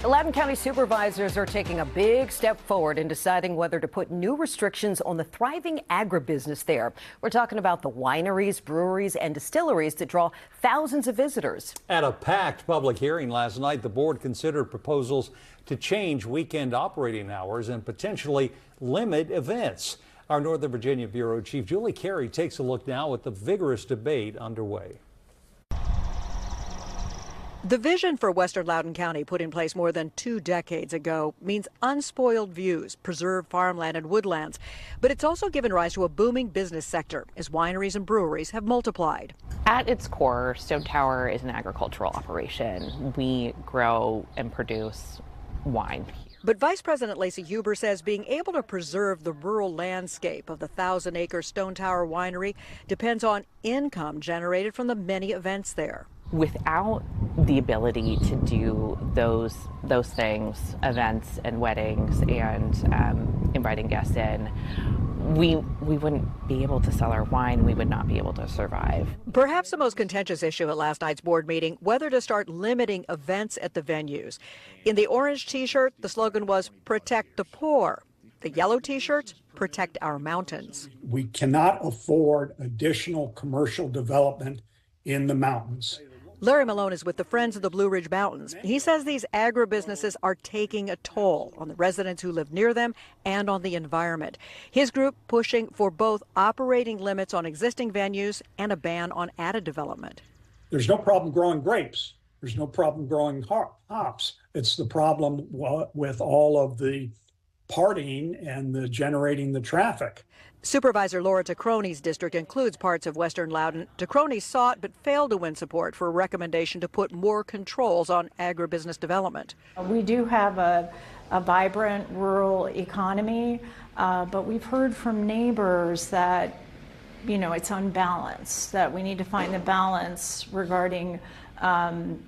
Loudoun County supervisors are taking a big step forward in deciding whether to put new restrictions on the thriving agribusiness there. We're talking about the wineries, breweries, and distilleries that draw thousands of visitors. At a packed public hearing last night, the board considered proposals to change weekend operating hours and potentially limit events. Our Northern Virginia Bureau Chief Julie Carey takes a look now at the vigorous debate underway. The vision for Western Loudoun County, put in place more than 2 decades ago, means unspoiled views, preserved farmland and woodlands. But it's also given rise to a booming business sector as wineries and breweries have multiplied. At its core, Stone Tower is an agricultural operation. We grow and produce wine. But Vice President Lacey Huber says being able to preserve the rural landscape of the 1,000-acre Stone Tower winery depends on income generated from the many events there. Without the ability to do those things, events and weddings and inviting guests in, we wouldn't be able to sell our wine. We would not be able to survive. Perhaps the most contentious issue at last night's board meeting, whether to start limiting events at the venues. In the orange T-shirt, the slogan was "Protect the Poor." The yellow T-shirts, "Protect our mountains." We cannot afford additional commercial development in the mountains. Larry Malone is with the Friends of the Blue Ridge Mountains. He says these agribusinesses are taking a toll on the residents who live near them and on the environment. His group pushing for both operating limits on existing venues and a ban on added development. There's no problem growing grapes. There's no problem growing hops. It's the problem with all of the partying and the generating the traffic. Supervisor Laura Tacroni's district includes parts of Western Loudoun. Tacroni sought but failed to win support for a recommendation to put more controls on agribusiness development. We do have a vibrant rural economy, but we've heard from neighbors that, it's unbalanced, that we need to find the balance regarding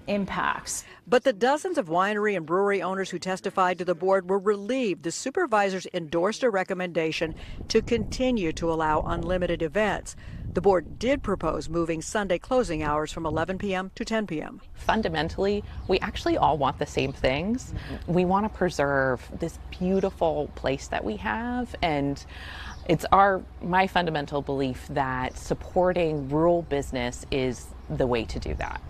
impacts. But the dozens of winery and brewery owners who testified to the board were relieved the supervisors endorsed a recommendation to continue to allow unlimited events. The board did propose moving Sunday closing hours from 11 p.m. to 10 p.m. Fundamentally, we actually all want the same things. We want to preserve this beautiful place that we have, and it's my fundamental belief that supporting rural business is the way to do that.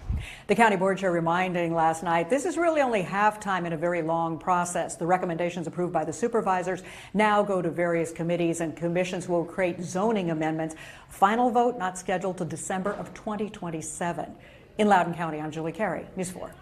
The county board chair reminding last night this is really only halftime in a very long process. The recommendations approved by the supervisors now go to various committees and commissions will create zoning amendments. Final vote not scheduled till December of 2027. In Loudoun County, I'm Julie Carey, News 4.